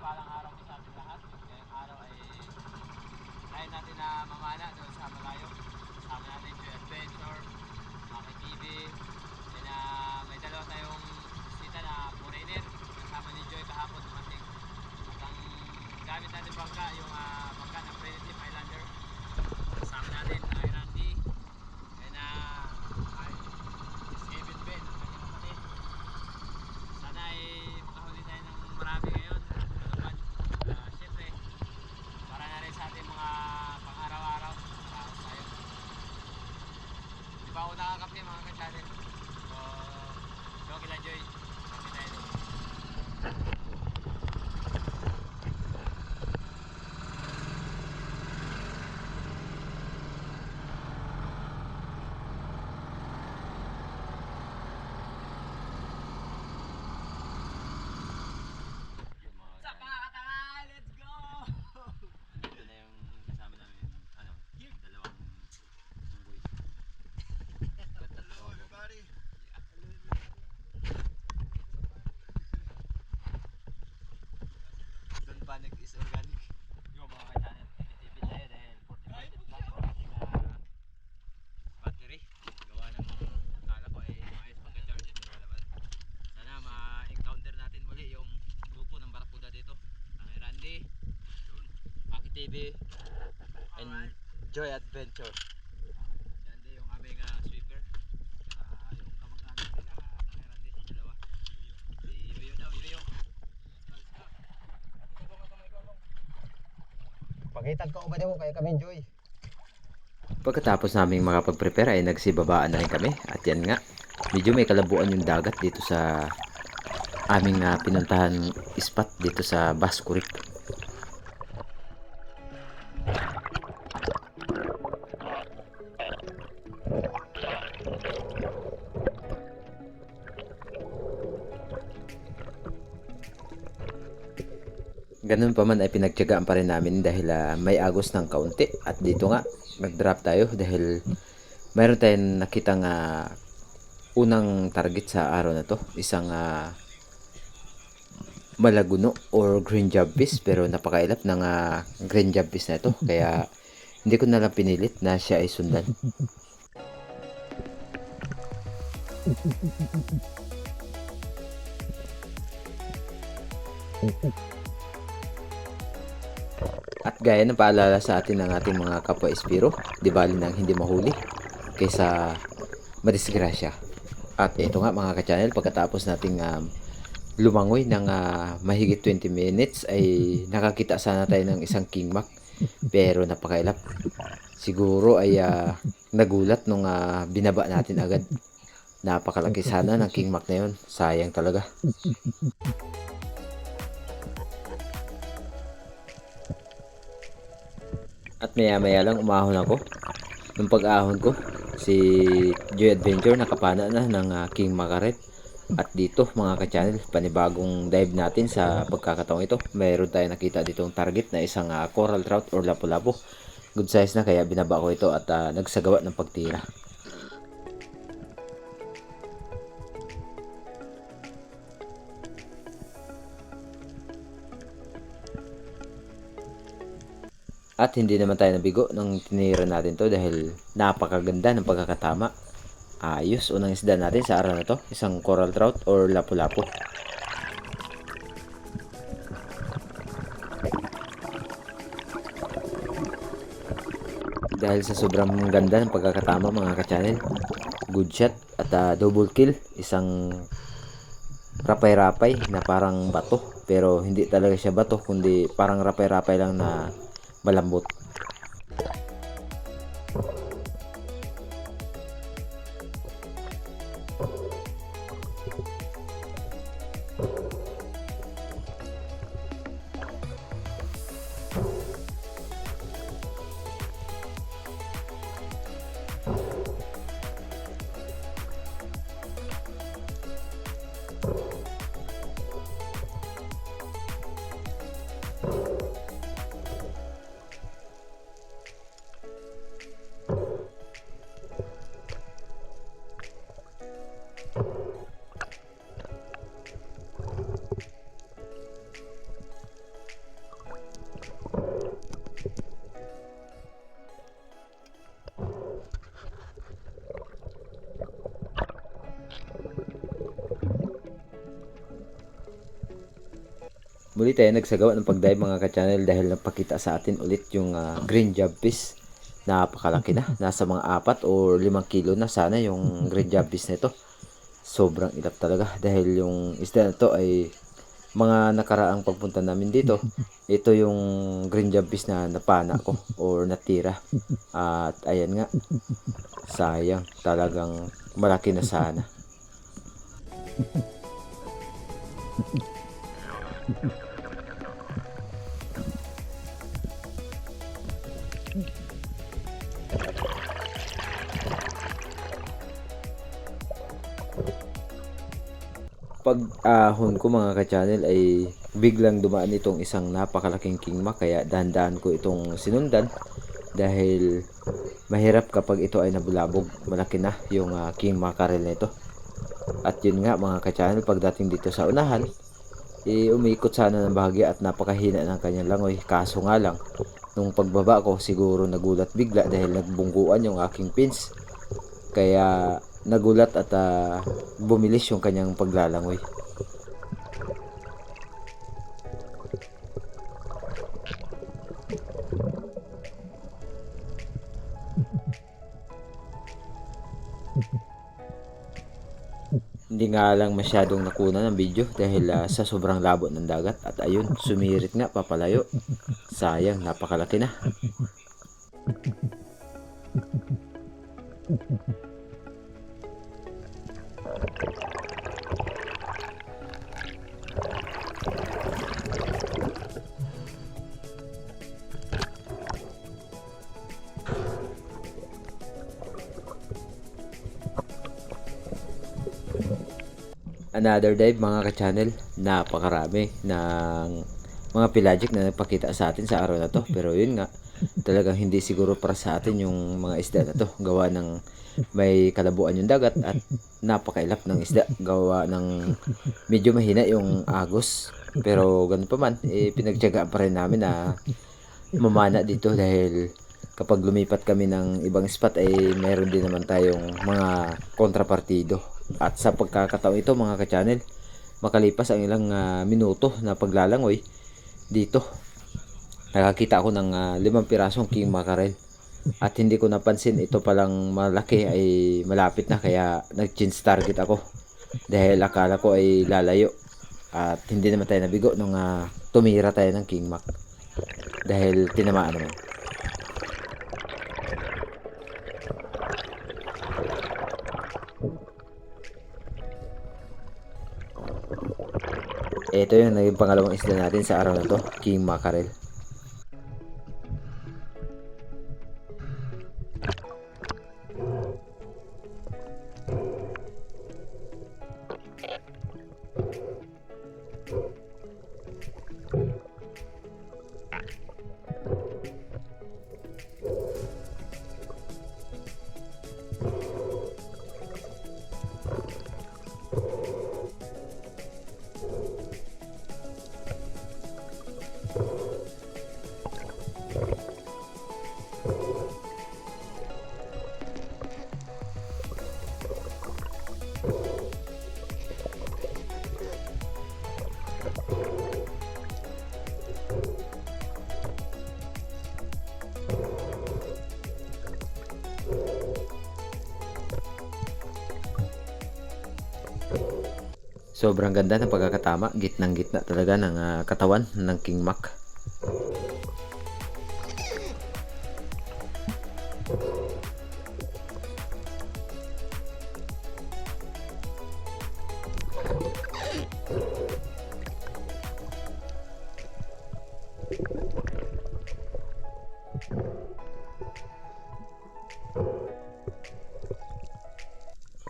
mapagpalang araw po sa ating lahat. Ngayong araw ay lain natin na mamana doon sa malayo. Kasama natin Joy Adventure, Maki TV. And may dalawa tayong bisita na foreigner. Kasama ni Joy kahapon dumating. At ang gamit natin bangka, yung bangka ng Primitive Islander. Kasama natin ay Randy. And ay Kevin Ben, ang kanyang kapatid. Sana ay makahuli tayo ng marami ngayon. Siyempre, para na rin sa ating mga pang-araw-araw. Para tayo. Di ba ako nakakape mga ka-channel? So, kila Joy. Kape tayo doon. Panic is organic. Yung mga ka-channel, tipid tayo dahil 40% lang yung ating battery. Gawa ng akala ko ay maayos pagka-charge pero wala ba. Sana ma-encounter natin muli yung grupo ng Barakuda dito. Ang Randy, Maki TV, and Joy Adventure. Randy yung aming sweeper. Yung kamag-anak nila, ang Randy, dalawa. Si Yoyo daw, Yoyo. Pakitag ko ba mo kaya kami Joy. Pagkatapos naming makapag-prepare ay nagsibabaan na rin kami. At yan nga, medyo may kalabuan yung dagat dito sa aming pinuntahan spot dito sa Basco Creek. Ganun pa man ay pinagtiyagaan pa rin namin dahil may agos ng kaunti. At dito nga, nag-drop tayo dahil mayroon tayong nakitang unang target sa araw na to. Isang malaguno or green jobfish, pero napakailap ng green jobfish na ito. Kaya hindi ko na lang pinilit na siya ay sundan. At gaya ng paalala sa atin ng ating mga kapwa espiro, di bali nang hindi mahuli kaysa madisgrasya. At ito nga mga ka-channel, pagkatapos nating lumangoy ng mahigit 20 minutes ay nakakita sana tayo ng isang kingmac, pero napakailap. Siguro ay nagulat nung binaba natin agad. Napakalaki sana ng kingmac na yun, sayang talaga. At maya lang umahon ako. Nung pag-ahon ko, si Joy Adventure nakapana na ng king makaret. At dito mga ka-channel, panibagong dive natin sa pagkakataong ito. Mayroon tayo nakita ditong target na isang coral trout or lapu-lapu. Good size na, kaya binaba ko ito at nagsagawa ng pagtira. At hindi naman tayo nabigo nung tinira natin to dahil napakaganda ng pagkakatama. Ayos, unang isda natin sa araw na to, isang coral trout or lapu-lapu. Dahil sa sobrang ganda ng pagkakatama mga ka-channel, good shot at double kill, isang rapay-rapay na parang bato, pero hindi talaga siya bato kundi parang rapay-rapay lang na malambot. Muli tayo nagsagawa ng pagdive mga ka-channel dahil napakita sa atin ulit yung green jobfish. Napakalaki na. Nasa mga 4 o 5 kilo na sana yung green jobfish na ito. Sobrang ilap talaga dahil yung isda na to ay mga nakaraang pagpunta namin dito. Ito yung green jobfish na napana ko or natira. At ayan nga, sayang, talagang malaki na sana. Pag ahon ko mga ka-channel ay biglang dumaan itong isang napakalaking kingmak, kaya dahan-dahan ko itong sinundan dahil mahirap kapag ito ay nabulabog. Malaki na yung king mackerel na ito. At yun nga mga ka-channel, pagdating dito sa unahan, umiikot sana ng bahagya at napakahina ng kanyang langoy. Kaso nga lang, nung pagbaba ko siguro nagulat bigla dahil nagbungguan yung aking pins. Kaya nagulat at bumilis yung kanyang paglalangoy. Hindi nga lang masyadong nakuna ng video dahil sa sobrang labo ng dagat. At ayun, sumirit nga papalayo. Sayang, napakalaki na. Another dive mga ka-channel, napakarami ng mga pelagic na nagpakita sa atin sa araw na to. Pero yun nga, talagang hindi siguro para sa atin yung mga isda na to. Gawa ng may kalabuan yung dagat at napakailap ng isda. Gawa ng medyo mahina yung agos. Pero ganun pa man, pinagtiyagaan pa rin namin na mamana dito dahil kapag lumipat kami ng ibang spot ay mayroon din naman tayong mga kontrapartido. At sa pagkakataon ito mga ka-channel, makalipas ang ilang minuto na paglalangoy dito, nakakita ako ng 5 pirasong king mackerel. At hindi ko napansin ito palang malaki ay malapit na, kaya nag-change target ako dahil akala ko ay lalayo. At hindi naman tayo nabigo nung tumira tayo ng king mac dahil tinamaan naman. Ito yung naging pangalawang isla natin sa araw na to, king mackerel. Sobrang ganda ng pagkakatama, gitnang gitna talaga ng katawan ng king mac.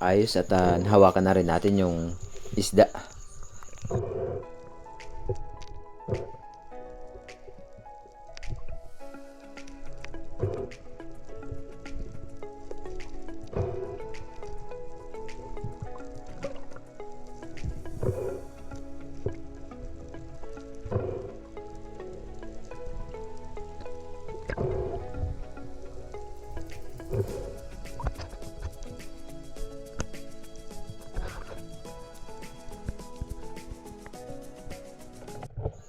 Ayos at nahawakan na rin natin yung isda.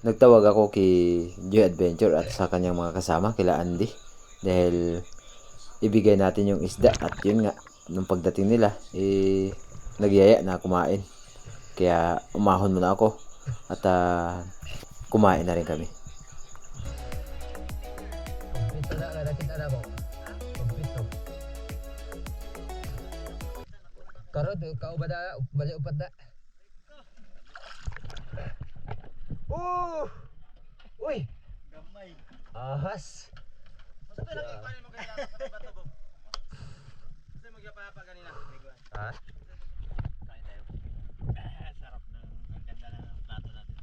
nagtawag ako kay Joy Adventure at sa kanyang mga kasama, kila Andy, dahil ibigay natin yung isda. At yun nga, nung pagdating nila, nagyaya na kumain. Kaya umahon muna ako at kumain na rin kami. Kumpito na, nakita na mo. Kumpito. Karot, kau ba na, balik upat na. Uy! Gamay. Ahas! Basta ito lagi panin mo kanina sa bato mo. Basta magyapapa kanina. Ha? Kain tayo. Sarap ng ang ganda ng plato natin.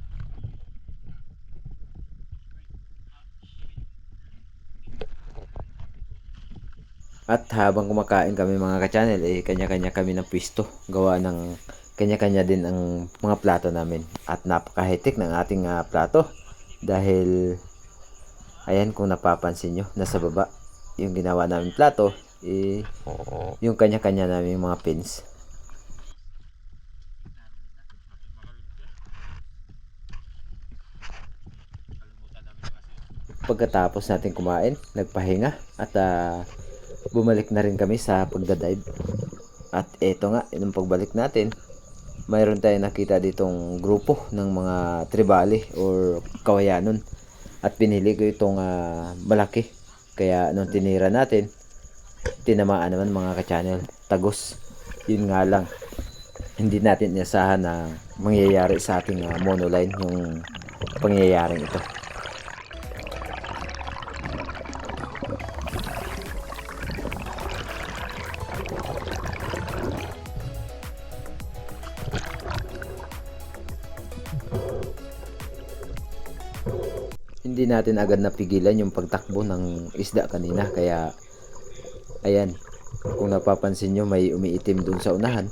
At habang kumakain kami mga ka-channel, kanya-kanya kami ng pwesto. Gawa ng kanya-kanya din ang mga plato namin. At napakahitik ng ating plato. Dahil, ayan kung napapansin nyo, nasa baba yung ginawa namin plato, yung kanya-kanya namin mga pins. Pagkatapos natin kumain, nagpahinga at bumalik na rin kami sa pagdadive. At eto nga, nung pagbalik natin, mayroon tayong nakita ditong grupo ng mga tribali or kawayanon. At pinili ko itong malaki. Kaya nung tinira natin, tinamaan naman mga ka-channel, tagos. Yun nga lang, hindi natin inasahan na mangyayari sa ating monoline yung pangyayaring ito. Hindi natin agad napigilan yung pagtakbo ng isda kanina, kaya ayan, kung napapansin nyo may umiitim dun sa unahan,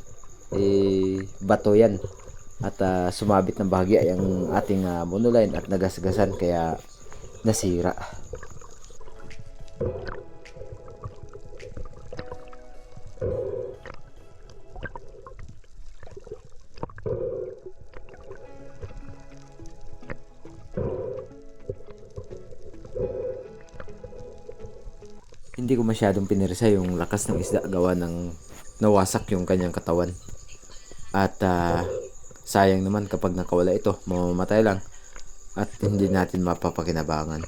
bato yan at sumabit ng bahagya yung ating monoline at nagasgasan kaya nasira. Hindi ko masyadong pinirsa yung lakas ng isda gawa ng nawasak yung kanyang katawan. At sayang naman kapag nakawala ito, mamamatay lang at hindi natin mapapakinabangan.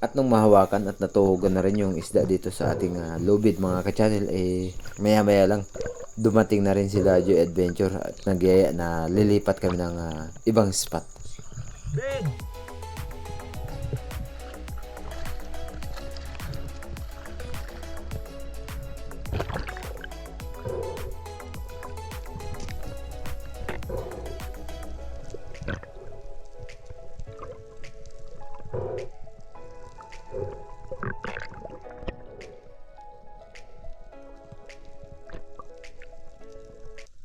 At nung mahawakan at natuhugan na rin yung isda dito sa ating lubid mga ka-channel, maya maya lang dumating na rin sila Joy Adventure at nagyaya na lilipat kami ng ibang spot. Ben!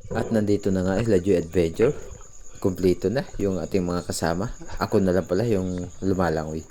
At nandito na nga sila Joy Adventure. Kumpleto na yung ating mga kasama. Ako na lang pala yung lumalangoy.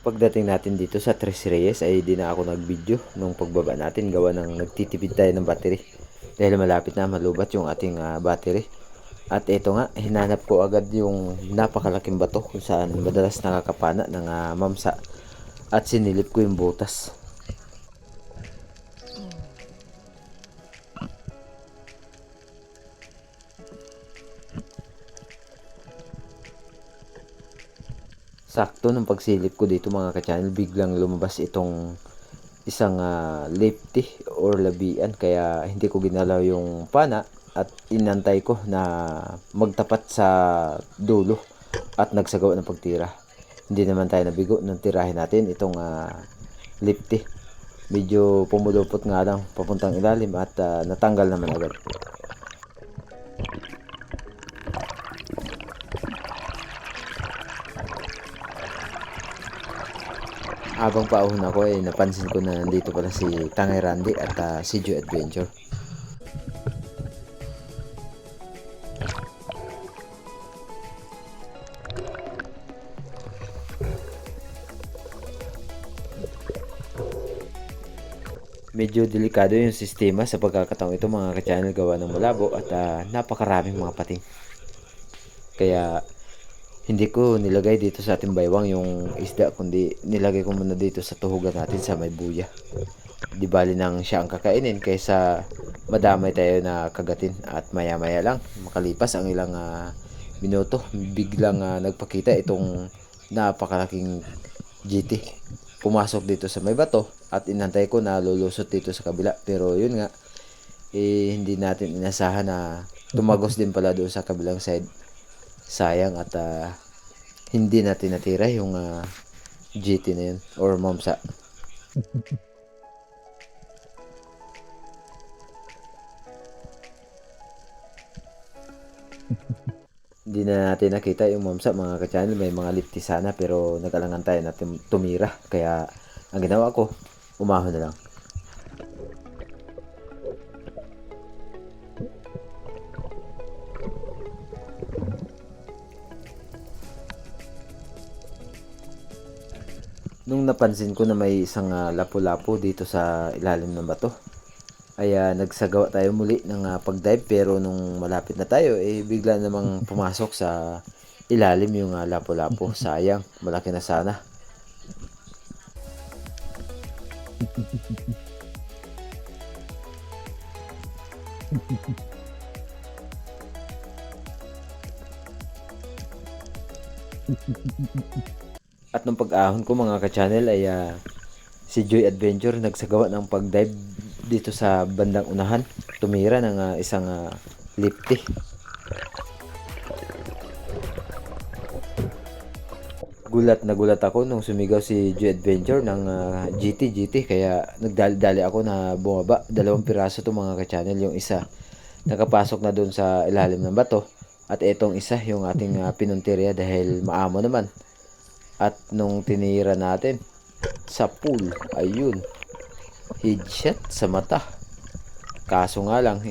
Pagdating natin dito sa Tres Reyes ay di na ako nag-video nung pagbaba natin gawa ng nagtitipid tayo ng battery dahil malapit na malubat yung ating battery. At ito nga, hinanap ko agad yung napakalaking bato kung saan madalas nakakapana ng mamsa at sinilip ko yung butas. Sakto nung pagsilip ko dito mga ka-channel, biglang lumabas itong isang lefty or labian, kaya hindi ko ginalaw yung pana at inantay ko na magtapat sa dulo at nagsagawa ng pagtira. Hindi naman tayo nabigo nung tirahin natin itong lefty. Medyo pumulupot nga lang papuntang ilalim at natanggal naman agad. Habang paahon ako ay napansin ko na nandito pala si Tangay Randy at si Joe Adventure. Medyo delikado yung sistema sa pagkakataong ito mga ka-channel gawa ng malabo at napakaraming mga pating. Kaya hindi ko nilagay dito sa ating baywang yung isda, kundi nilagay ko muna dito sa tuhugan natin sa may buya. Di bali nang siya ang kakainin kaysa madamay tayo na kagatin. At maya maya lang makalipas ang ilang minuto, biglang nagpakita itong napakalaking GT. Pumasok dito sa may bato at inantay ko na lulusot dito sa kabila. Pero yun nga, hindi natin inasahan na tumagos din pala doon sa kabilang side. Sayang at hindi natin natira yung GT na yun or mamsa. Hindi na natin nakita yung mamsa mga ka-channel. May mga lifty sana pero nag-alangan tayo na tumira. Kaya ang ginawa ko, umahon na lang. Nung napansin ko na may isang lapu-lapu dito sa ilalim ng bato, ay nagsagawa tayo muli ng pag-dive. Pero nung malapit na tayo, bigla namang pumasok sa ilalim yung lapu-lapu. Sayang, malaki na sana. At nung pag-ahon ko mga ka-channel ay si Joy Adventure nagsagawa ng pag-dive dito sa bandang unahan. Tumira ng isang lifty. Gulat na gulat ako nung sumigaw si Joy Adventure ng GT. Kaya nagdali-dali ako na bumaba. 2 piraso to mga ka-channel. Yung isa nakapasok na doon sa ilalim ng bato. At itong isa yung ating pinuntirya dahil maamo naman. At nung tinira natin sa pool, ayun, headshot sa mata. Kaso nga lang,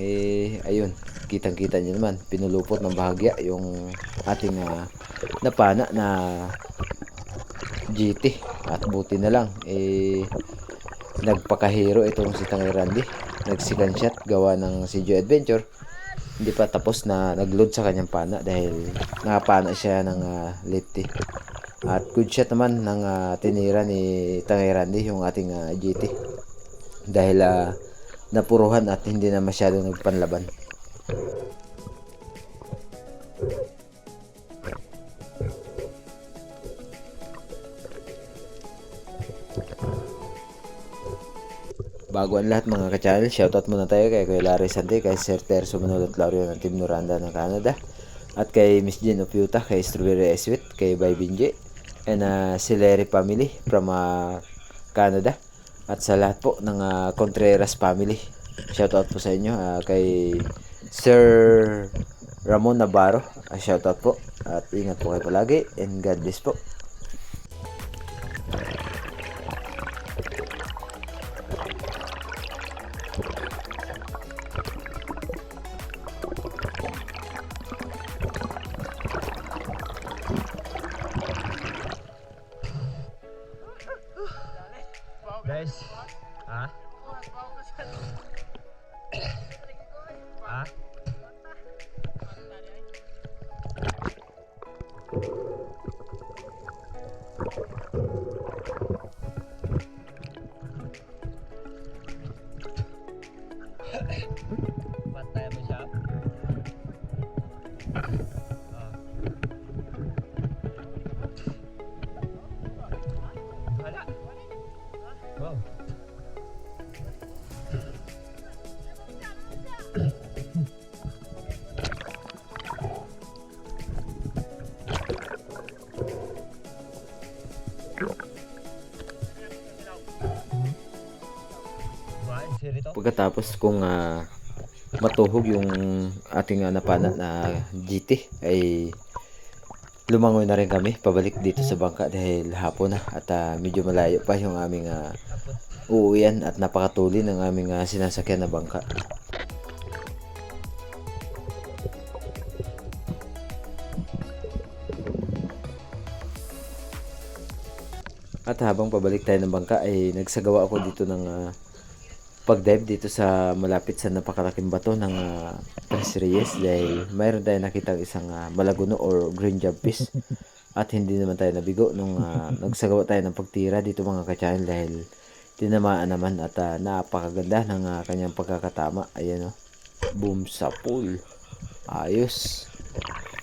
ayun, kitang-kita nyo naman, pinulupot ng bahagya yung ating napana na GT. At buti na lang, nagpakahero itong si Tangay Randy. Nag-second shot gawa ng si Joe Adventure. Hindi pa tapos na nag-load sa kanyang pana dahil nakapana siya ng lefty. At good shot naman ng tinira ni Tangay Randy yung ating GT. Dahil napuruhan at hindi na masyadong nagpanlaban. Bago ang lahat mga ka-channel, shoutout muna tayo kay Kuya Larry Sante, kay Sir Terzo Manolot Laurio ng Team Noranda ng Canada, at kay Miss Jen of Utah, kay Strawberry Sweet, kay Bay Binje, and Sileri family from Canada, at sa lahat po ng Contreras family. Shoutout po sa inyo, kay Sir Ramon Navarro, shoutout po, at ingat po kayo palagi, and God bless po. guys. Ha? Ha? Patay mo siya. Wala. Wow. Pagkatapos kung matuhog yung ating napana na GT ay lumangoy na rin kami pabalik dito sa bangka dahil hapon na at medyo malayo pa yung aming uuwian at napakatuli ng aming sinasakyan na bangka. At habang pabalik tayo ng bangka ay nagsagawa ako dito ng pag-dive dito sa malapit sa napakalaking bato ng Tres Reyes dahil mayroon tayo nakitang isang malaguno or green jumpfish at hindi naman tayo nabigo nung nagsagawa tayo ng pagtira dito mga ka-channel dahil tinamaan naman at napakaganda ng kanyang pagkakatama. Ayan o, boom sa pool, ayos.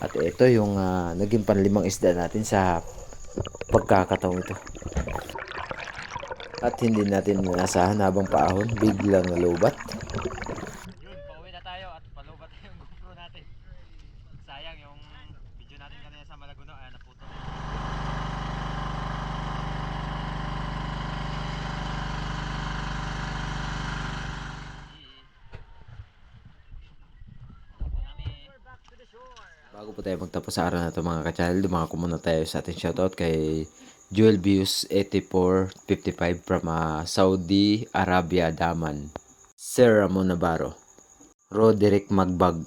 At ito yung naging panlimang isda natin sa pagkakataong ito. At hindi natin inasahan habang paahon, biglang nalubat. Yun, pauwi na tayo at palubat yung GoPro natin. Sayang yung video natin kanina sa Malaguno ay naputo. Bago po tayo magtapos sa araw na ito mga ka-channel, dumako muna tayo sa ating shoutout kay Joel Bius 8455 from Saudi Arabia, Daman. Sir Ramon Navarro, Roderick Magbag.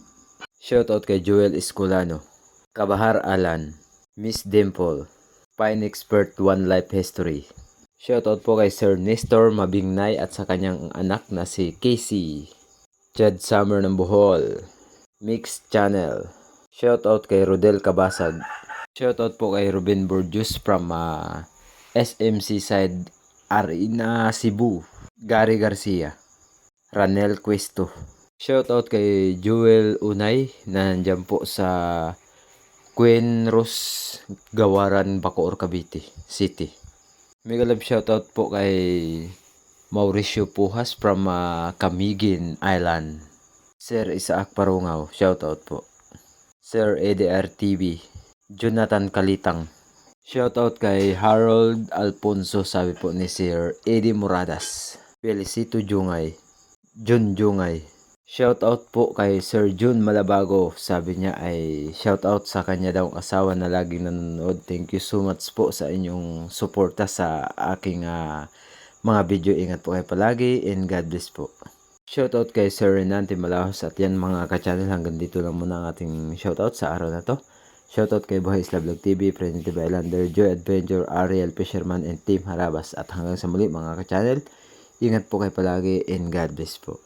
Shoutout kay Joel Escolano, Kabahar Alan, Miss Dimple, Pine Expert One Life History. Shoutout po kay Sir Nestor Mabingnay at sa kanyang anak na si Casey. Chad Summer ng Bohol, Mix Channel. Shoutout kay Rodel Kabasag. Shoutout po kay Ruben Borjus from SMC side Arena, Cebu. Gary Garcia, Ranel Cuesto. Shoutout kay Joel Unay na nandyan po sa Queen Rose, Gawaran, Bacoor, Cavite City. Mega love shoutout po kay Mauricio Pujas from Camiguin Island. Sir Isaac Parungaw, shoutout po. Sir EDR TV, Jonathan Kalitang. Shoutout kay Harold Alfonso, sabi po ni Sir Eddie Moradas. Felicito Jungay, Jun Jungay. Shoutout po kay Sir Jun Malabago, sabi niya ay shoutout sa kanya daw asawa na laging nanonood. Thank you so much po sa inyong suporta sa aking mga video. Ingat po kayo palagi and God bless po. Shoutout kay Sir Renante Malahos at yan mga ka-channel, hanggang dito lang muna ang ating shoutout sa araw na to. Shoutout kay Buhay Isla Vlog TV, Primitive Islander, Joy Adventure, Ariel Fisherman and Team Harabas. At hanggang sa muli mga ka-channel, ingat po kayo palagi and God bless po.